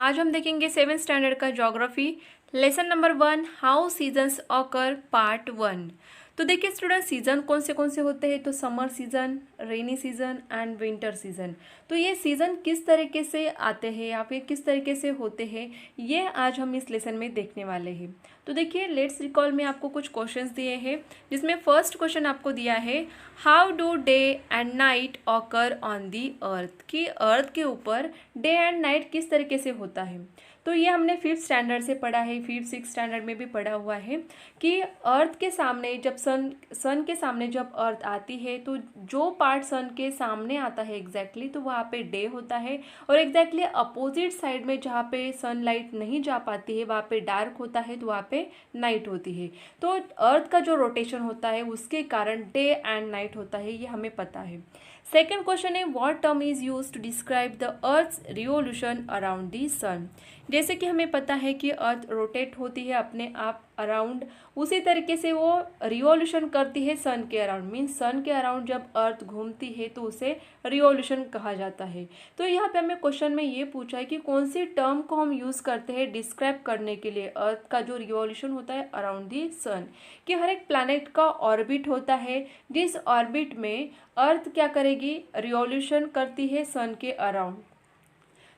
आज हम देखेंगे 7th स्टैंडर्ड का geography lesson number 1 how seasons occur part 1। तो देखिए स्टूडेंट, सीजन कौन से होते हैं। तो summer season, rainy season and winter season. तो ये सीजन किस तरीके से आते हैं या फिर किस तरीके से होते हैं, ये आज हम इस लेसन में देखने वाले हैं। तो देखिए लेट्स रिकॉल में आपको कुछ क्वेश्चंस दिए हैं, जिसमें फर्स्ट क्वेश्चन आपको दिया है how do day and night occur on the earth, कि अर्थ के ऊपर डे एंड नाइट किस तरीके से होता है। तो ये हमने 5th स्टैंडर्ड से पढ़ा है, 5th 6th स्टैंडर्ड में भी पढ़ा हुआ है कि अर्थ के सामने जब सन के सामने जब अर्थ आती है तो जो पार्ट सन के सामने आता है एग्जैक्टली तो वहाँ पे डे होता है, और एग्जैक्टली अपोजिट साइड में जहाँ पे सनलाइट नहीं जा पाती है वहाँ पे डार्क होता है, तो वहाँ पे नाइट होती है। तो अर्थ का जो रोटेशन होता है उसके कारण डे एंड नाइट होता है, ये हमें पता है। सेकेंड क्वेश्चन है what term is use to describe the earth's revolution around the sun. जैसे कि हमें पता है कि अर्थ रोटेट होती है अपने आप अराउंड, उसी तरीके से वो रिवॉल्यूशन करती है सन के अराउंड। मीन्स सन के अराउंड जब अर्थ घूमती है तो उसे रिवॉल्यूशन कहा जाता है। तो यहाँ पे हमें क्वेश्चन में ये पूछा है कि कौन सी टर्म को हम यूज़ करते हैं डिस्क्राइब करने के लिए अर्थ का जो रिवॉल्यूशन होता है अराउंड दी सन। कि हर एक प्लैनेट का ऑर्बिट होता है, जिस ऑर्बिट में अर्थ क्या करेगी, रिवॉल्यूशन करती है सन के अराउंड।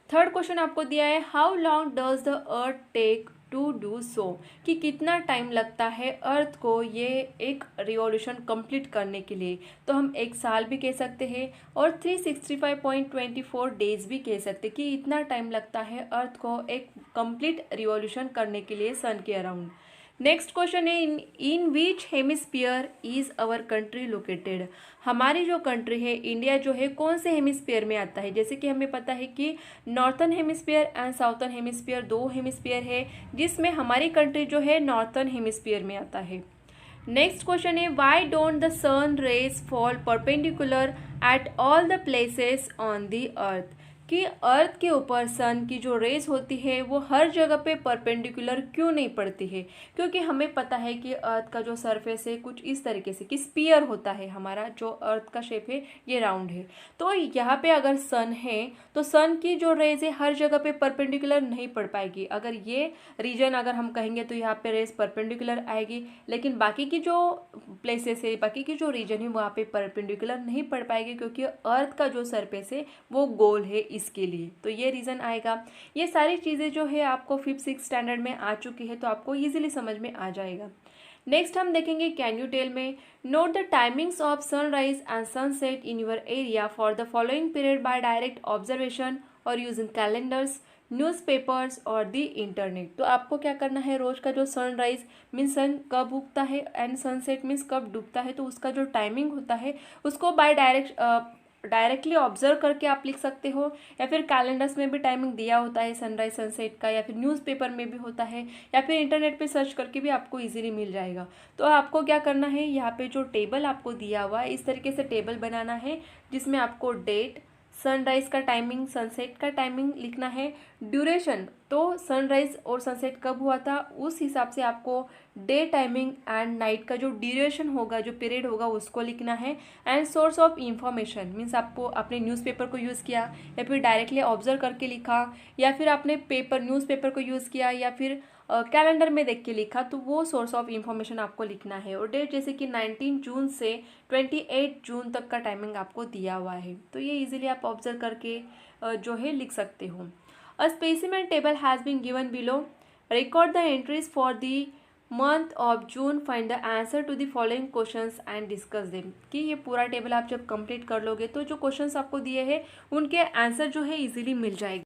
थर्ड क्वेश्चन आपको दिया है how long does the earth take to do so, कि कितना टाइम लगता है अर्थ को ये एक रिवॉल्यूशन कंप्लीट करने के लिए। तो हम एक साल भी कह सकते हैं और 365.24 डेज भी कह सकते हैं कि इतना टाइम लगता है अर्थ को एक कंप्लीट रिवॉल्यूशन करने के लिए सन के अराउंड। नेक्स्ट क्वेश्चन है in which hemisphere is our country located. हमारी जो कंट्री है इंडिया जो है कौन से हेमिस्फीयर में आता है। जैसे कि हमें पता है कि northern hemisphere and southern hemisphere दो हेमिस्फीयर है, जिसमें हमारी कंट्री जो है नॉर्थन हेमिस्फीयर में आता है। नेक्स्ट क्वेश्चन है why don't the sun rays fall perpendicular at all the places on the earth, कि अर्थ के ऊपर सन की जो रेज होती है वो हर जगह पे परपेंडिकुलर क्यों नहीं पड़ती है। क्योंकि हमें पता है कि अर्थ का जो सरफेस है कुछ इस तरीके से कि स्पीयर होता है, हमारा जो अर्थ का शेप है ये राउंड है। तो यहाँ पे अगर सन है तो सन की जो रेज है हर जगह पे परपेंडिकुलर नहीं पड़ पाएगी। अगर ये रीजन अगर हम कहेंगे तो यहाँ पे रेज परपेंडिकुलर आएगी, लेकिन बाकी की जो प्लेसेस है, बाकी की जो रीजन है वहाँ पे परपेंडिकुलर नहीं पड़ पाएगी, क्योंकि अर्थ का जो सरफेस है वो गोल है इसके लिए। तो ये रीज़न आएगा। ये सारी चीज़ें जो है आपको 5th 6th स्टैंडर्ड में आ चुकी है, तो आपको इजीली समझ में आ जाएगा। नेक्स्ट हम देखेंगे कैन यू टेल में note the timings of sunrise and sunset in your area for the following period by direct observation और यूजिंग कैलेंडर्स, न्यूज़पेपर्स और द इंटरनेट। तो आपको क्या करना है, रोज का जो सनराइज मीन्स सन कब उगता है एंड सनसेट मीन्स कब डूबता है, तो उसका जो टाइमिंग होता है उसको बाय डायरेक्टली ऑब्जर्व करके आप लिख सकते हो, या फिर कैलेंडर्स में भी टाइमिंग दिया होता है सनराइज सनसेट का, या फिर न्यूज़पेपर में भी होता है, या फिर इंटरनेट पे सर्च करके भी आपको इजीली मिल जाएगा। तो आपको क्या करना है, यहाँ पे जो टेबल आपको दिया हुआ है इस तरीके से टेबल बनाना है, जिसमें आपको डेट, सनराइज का टाइमिंग, सनसेट का टाइमिंग लिखना है, ड्यूरेशन तो सनराइज और सनसेट कब हुआ था उस हिसाब से आपको डे टाइमिंग एंड नाइट का जो ड्यूरेशन होगा, जो पीरियड होगा उसको लिखना है। And source of information means आपको अपने न्यूज़पेपर को यूज़ किया या फिर डायरेक्टली ऑब्जर्व करके लिखा, या फिर आपने न्यूज़पेपर को यूज़ किया, या फिर कैलेंडर में देख के लिखा, तो वो सोर्स ऑफ इंफॉर्मेशन आपको लिखना है। और डेट जैसे कि 19 जून से 28 जून तक का टाइमिंग आपको दिया हुआ है, तो ये इजीली आप ऑब्जर्व करके जो है लिख सकते हो। A specimen table has been given below, record the entries for the month of June, find the answer to the following questions and discuss them. कि ये पूरा टेबल आप जब कंप्लीट कर लोगे तो जो क्वेश्चंस आपको दिए हैं उनके आंसर जो है इजीली मिल जाएगी।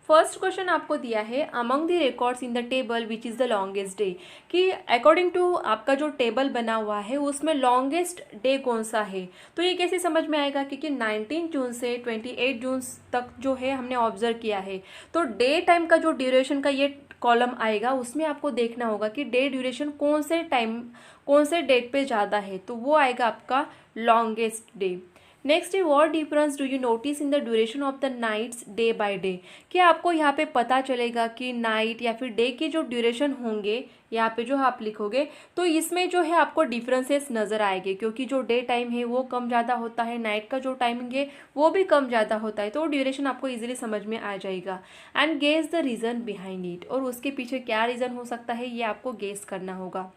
फर्स्ट क्वेश्चन आपको दिया है among the records in the table which is the longest day, कि अकॉर्डिंग टू आपका जो टेबल बना हुआ है उसमें लॉन्गेस्ट डे कौन सा है। तो ये कैसे समझ में आएगा, क्योंकि 19 जून से 28 जून तक जो है हमने ऑब्जर्व किया है, तो डे टाइम का जो ड्यूरेशन का ये कॉलम आएगा उसमें आपको देखना होगा कि डे ड्यूरेशन कौन से डेट पे ज़्यादा है, तो वो आएगा आपका लॉन्गेस्ट डे। नेक्स्ट है what difference do you notice in the duration of the nights day by day, कि आपको यहाँ पे पता चलेगा कि नाइट या फिर डे के जो ड्यूरेशन होंगे यहाँ पे जो आप लिखोगे तो इसमें जो है आपको डिफरेंसेस नज़र आएंगे, क्योंकि जो डे टाइम है वो कम ज़्यादा होता है, नाइट का जो टाइमिंग है वो भी कम ज़्यादा होता है, तो ड्यूरेशन आपको इजीली समझ में आ जाएगा। And guess the reason behind it, और उसके पीछे क्या रीज़न हो सकता है ये आपको गेस करना होगा।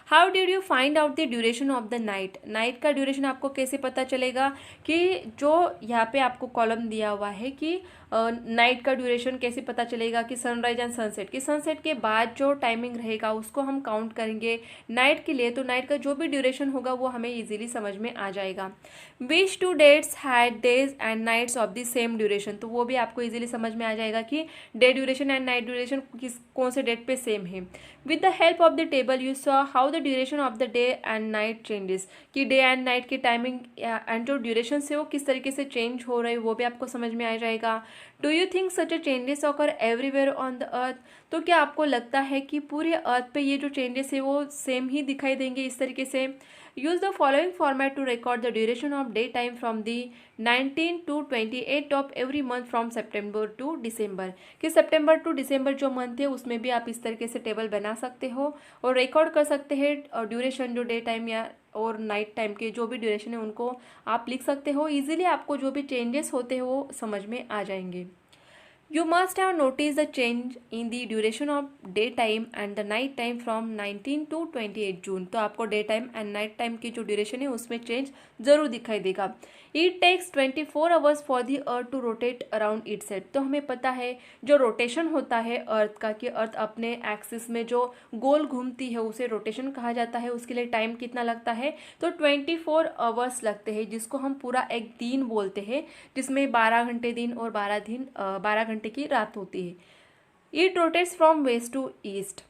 How did you find out the duration of the night, night का ड्यूरेशन आपको कैसे पता चलेगा कि जो यहाँ पे आपको कॉलम दिया हुआ है कि नाइट का ड्यूरेशन कैसे पता चलेगा कि सनराइज एंड सनसेट, कि सनसेट के बाद जो टाइमिंग रहेगा उसको हम काउंट करेंगे नाइट के लिए, तो नाइट का जो भी ड्यूरेशन होगा वो हमें इजीली समझ में आ जाएगा। Which two dates had days and nights of the same duration, तो वो भी आपको इजीली समझ में आ जाएगा कि day duration and night duration कौन से डेट पे सेम है। With the help of the table you saw how the duration of the day and night changes, कि डे एंड नाइट की टाइमिंग एंड जो ड्यूरेशन से वो किस तरीके से चेंज हो रहे हैं वो भी आपको समझ में आ जाएगा। Do you think such A changes occur everywhere on the अर्थ, तो क्या आपको लगता है कि पूरे अर्थ पे ये जो चेंजेस है वो सेम ही दिखाई देंगे इस तरीके से। Use the following format to record the duration of day time from the 19 to 28 of every month from September to December, कि सितंबर टू दिसंबर जो मंथ है उसमें भी आप इस तरीके से टेबल बना सकते हो और रिकॉर्ड कर सकते हैं ड्यूरेशन जो डे टाइम या और नाइट टाइम के जो भी ड्यूरेशन है उनको आप लिख सकते हो। इजीली आपको जो भी चेंजेस होते हैं वो समझ में आ जाएंगे। You must have noticed the change in the duration of daytime and the night time from 19 to 28 जून, तो आपको day time and night time की जो ड्यूरेशन है उसमें चेंज जरूर दिखाई देगा। It takes 24 hours for the earth to rotate around itself, तो हमें पता है जो रोटेशन होता है अर्थ का कि अर्थ अपने एक्सिस में जो गोल घूमती है उसे रोटेशन कहा जाता है, उसके लिए टाइम कितना लगता है, तो 24 आवर्स लगते हैं, जिसको हम पूरा एक दिन बोलते हैं, जिसमें 12 घंटे दिन और 12 घंटे की रात होती है। It rotates from west to east,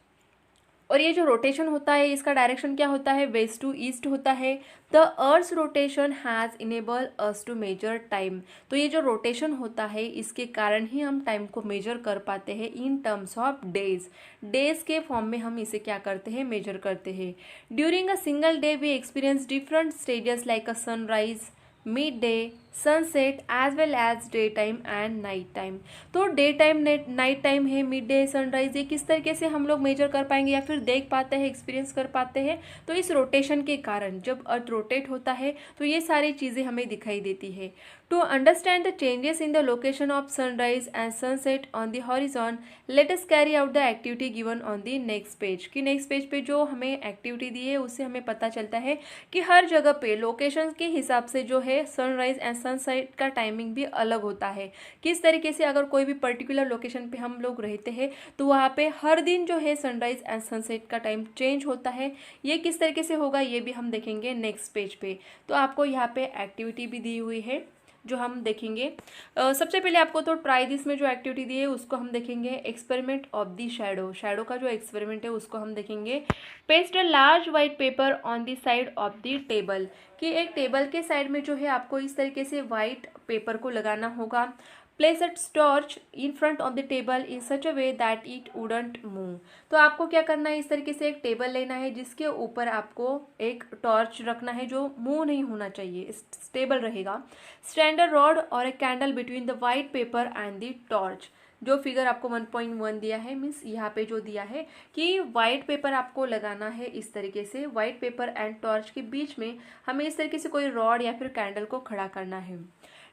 और ये जो रोटेशन होता है इसका डायरेक्शन क्या होता है, वेस्ट टू ईस्ट होता है। The earth rotation has enable us to measure time, तो ये जो रोटेशन होता है इसके कारण ही हम टाइम को मेजर कर पाते हैं in terms of days, days के फॉर्म में हम इसे क्या करते हैं, मेजर करते हैं। During a single day we experience different stages like a sunrise, mid day, sunset as well as day time and night time, तो डे टाइम नाइट टाइम है, मिड डे, सनराइज, ये किस तरीके से हम लोग मेजर कर पाएंगे या फिर देख पाते हैं, एक्सपीरियंस कर पाते हैं, तो इस रोटेशन के कारण जब अर्थ रोटेट होता है तो ये सारी चीज़ें हमें दिखाई देती है। To understand the changes in the location of sunrise and sunset on the horizon let us carry out the activity given on the next page, कि नेक्स्ट पेज पे जो हमें एक्टिविटी दी है उससे हमें पता चलता है कि हर जगह पे लोकेशन के हिसाब से जो है सनराइज एंड सनसेट का टाइमिंग भी अलग होता है। किस तरीके से अगर कोई भी पर्टिकुलर लोकेशन पे हम लोग रहते हैं तो वहाँ पे हर दिन जो है सनराइज एंड सनसेट का टाइम चेंज होता है, ये किस तरीके से होगा ये भी हम देखेंगे नेक्स्ट पेज पे। तो आपको यहाँ पे एक्टिविटी भी दी हुई है जो हम देखेंगे। सबसे पहले आपको तो ट्राई दिस में जो एक्टिविटी दी है उसको हम देखेंगे। Experiment of the shadow, shadow का जो एक्सपेरिमेंट है उसको हम देखेंगे। Paste a large white paper on the side of the table, कि एक टेबल के साइड में जो है आपको इस तरीके से वाइट पेपर को लगाना होगा। Place a torch in front of the table in such a way that it wouldn't move, तो आपको क्या करना है, इस तरीके से एक टेबल लेना है जिसके ऊपर आपको एक टॉर्च रखना है जो मूव नहीं होना चाहिए, स्टेबल रहेगा। स्टैंड अ रॉड और a candle between the white paper and the torch, जो फिगर आपको 1.1 दिया है, मीन्स यहाँ पे जो दिया है कि वाइट पेपर आपको लगाना है इस तरीके से, वाइट पेपर एंड टॉर्च के बीच में हमें इस तरीके से कोई रॉड या फिर कैंडल को खड़ा करना है।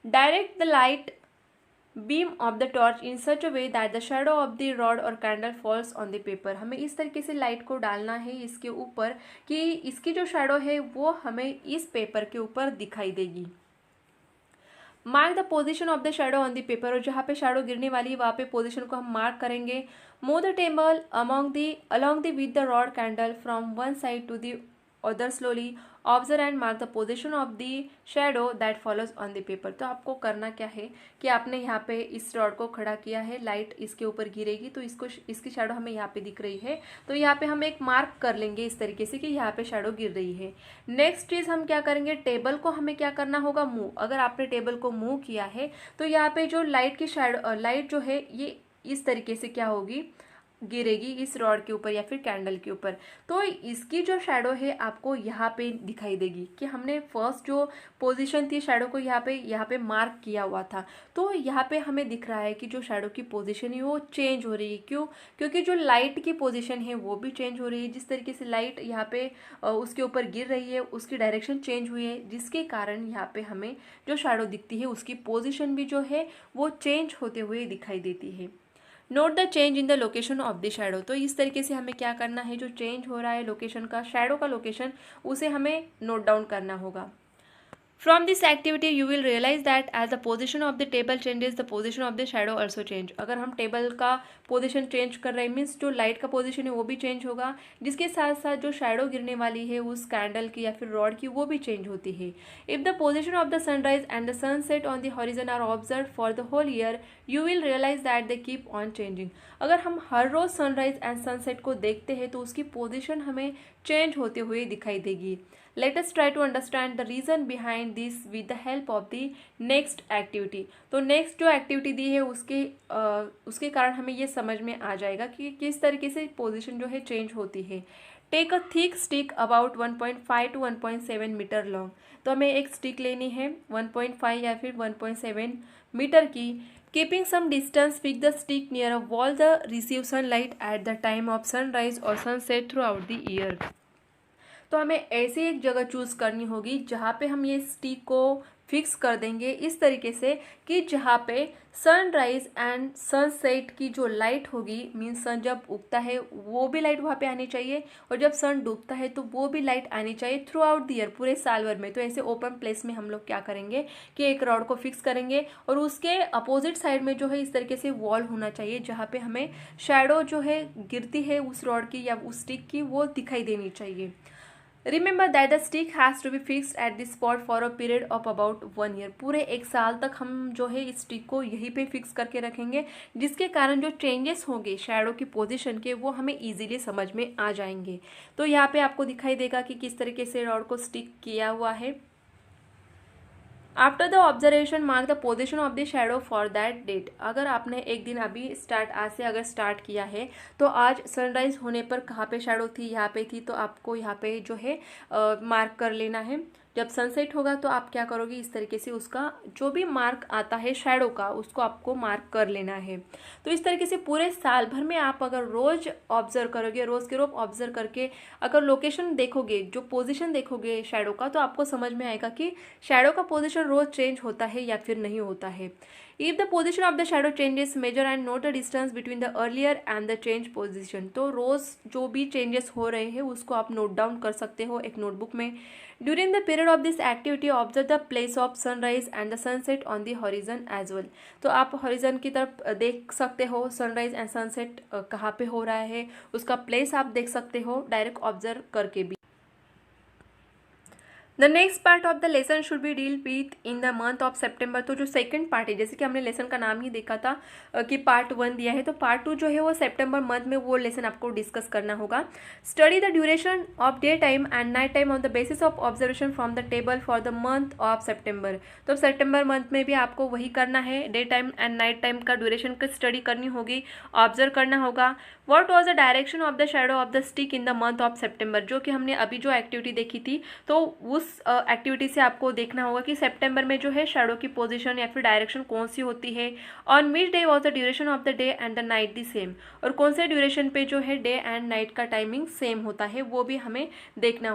Direct the light beam of the torch in such a way that the shadow of the rod or candle falls on the paper, हमें इस तरीके से लाइट को डालना है इसके ऊपर कि इसकी जो शेडो है वो हमें इस पेपर के ऊपर दिखाई देगी। Mark the position of the shadow on the paper, और जहाँ पे शेडो गिरने वाली है वहाँ पे पोजिशन को हम मार्क करेंगे। Move the table along the with the rod candle from one side to the other slowly, observe and mark the position of the shadow that follows on the paper, तो आपको करना क्या है कि आपने यहाँ पे इस रॉड को खड़ा किया है, लाइट इसके ऊपर गिरेगी तो इसकी शेडो हमें यहाँ पे दिख रही है, तो यहाँ पे हम एक मार्क कर लेंगे इस तरीके से कि यहाँ पे शेडो गिर रही है। नेक्स्ट चीज़ हम क्या करेंगे, टेबल को हमें क्या करना होगा, मूव। अगर आपने टेबल को मूव किया है तो यहाँ पे जो लाइट की शेडो, लाइट जो है ये इस तरीके से क्या होगी, गिरेगी इस रॉड के ऊपर या फिर कैंडल के ऊपर, तो इसकी जो शैडो है आपको यहाँ पे दिखाई देगी कि हमने फर्स्ट जो पोजीशन थी शैडो को यहाँ पे मार्क किया हुआ था। तो यहाँ पे हमें दिख रहा है कि जो शैडो की पोजीशन है वो चेंज हो रही है। क्यों? क्योंकि जो लाइट की पोजीशन है वो भी चेंज हो रही है। जिस तरीके से लाइट यहाँ पे उसके ऊपर गिर रही है उसकी डायरेक्शन चेंज हुई है, जिसके कारण यहाँ पे हमें जो शैडो दिखती है उसकी पोजीशन भी जो है वो चेंज होते हुए दिखाई देती है। Note the change in the location of the shadow. तो इस तरीके से हमें क्या करना है, जो चेंज हो रहा है लोकेशन का, शैडो का लोकेशन, उसे हमें नोट डाउन करना होगा। From this activity you will realize that as the position of the table changes the position of the shadow also change। अगर हम टेबल का पोजीशन चेंज कर रहे हैं मीन्स जो लाइट का पोजीशन है वो भी चेंज होगा, जिसके साथ साथ जो शैडो गिरने वाली है उस कैंडल की या फिर रॉड की वो भी चेंज होती है। If the position of the sunrise and the sunset on the horizon are observe for the whole year you will realise that they keep on changing. अगर हम हर रोज सनराइज एंड सनसेट को देखते हैं तो उसकी पोजीशन हमें चेंज होते हुए दिखाई देगी। Let us try to understand the reason behind this with the help of the next activity। तो नेक्स्ट जो एक्टिविटी दी है उसके कारण हमें ये समझ में आ जाएगा कि किस तरीके से पोजीशन जो है चेंज होती है। Take a thick stick about 1.5 to 1.7 metre long. तो हमें एक स्टिक लेनी है 1.5 या फिर 1.7 मीटर की। Keeping some distance pick the stick near a wall the receive sunlight at the time of sunrise और sunset throughout the year. तो हमें ऐसी एक जगह चूज करनी होगी जहाँ पे हम ये स्टिक को फिक्स कर देंगे इस तरीके से कि जहाँ पे सनराइज एंड सनसेट की जो लाइट होगी मीन्स सन जब उगता है वो भी लाइट वहाँ पे आनी चाहिए और जब सन डूबता है तो वो भी लाइट आनी चाहिए थ्रू आउट द ईयर, पूरे साल भर में। तो ऐसे ओपन प्लेस में हम लोग क्या करेंगे कि एक रॉड को फिक्स करेंगे और उसके अपोजिट साइड में जो है इस तरीके से वॉल होना चाहिए जहाँ पे हमें शैडो जो है गिरती है उस रॉड की या उस स्टिक की वो दिखाई देनी चाहिए। Remember that the stick has to be fixed at this spot for a period of about 1 year. पूरे एक साल तक हम जो है इस स्टिक को यहीं पे फिक्स करके रखेंगे, जिसके कारण जो चेंजेस होंगे शैडो की पोजीशन के वो हमें इजीली समझ में आ जाएंगे। तो यहाँ पे आपको दिखाई देगा कि किस तरीके से रॉड को स्टिक किया हुआ है। After the observation mark the position of the shadow for that date. अगर आपने एक दिन अभी आज से अगर स्टार्ट किया है तो आज सनराइज होने पर कहाँ पे शैडो थी, यहाँ पे थी, तो आपको यहाँ पे जो है मार्क कर लेना है। जब सनसेट होगा तो आप क्या करोगे, इस तरीके से उसका जो भी मार्क आता है शैडो का उसको आपको मार्क कर लेना है। तो इस तरीके से पूरे साल भर में आप अगर रोज ऑब्जर्व करोगे, रोज के रोज ऑब्जर्व करके अगर लोकेशन देखोगे, जो पोजीशन देखोगे शैडो का, तो आपको समझ में आएगा कि शैडो का पोजीशन रोज चेंज होता है या फिर नहीं होता है। If the position of the shadow changes measure and note the distance between the earlier and the change position. तो रोज जो भी चेंजेस हो रहे हैं उसको आप नोट डाउन कर सकते हो एक नोटबुक में। During the period of this activity observe the place of sunrise and the sunset on the horizon as well. तो आप हॉरिजन की तरफ देख सकते हो, सनराइज एंड सनसेट कहाँ पे हो रहा है उसका प्लेस आप देख सकते हो डायरेक्ट ऑब्जर्व करके भी। The next part of the lesson should be deal with in the month of September. तो जो सेकंड पार्ट है, जैसे कि हमने लेसन का नाम ही देखा था कि पार्ट 1 दिया है, तो पार्ट 2 जो है वो सितंबर मंथ में वो लेसन आपको डिस्कस करना होगा। Study the duration of day time and night time on the basis of observation from the table for the month of September. तो सितंबर मंथ में भी आपको वही करना है, day time and night time का ड्यूरेशन की स्टडी करनी होगी, ऑब्जर्व करना होगा। What was the direction of the shadow of the stick in the month of September, जो कि हमने अभी जो एक्टिविटी देखी थी, तो उस एक्टिविटी से आपको देखना होगा कि सितंबर में जो है शैडो की पोजीशन या फिर डायरेक्शन कौन सी होती है। On which day was the duration of the day and the night the same, और कौन से ड्यूरेशन पे जो है डे एंड नाइट का टाइमिंग सेम होता है वो भी हमें देखना होगा।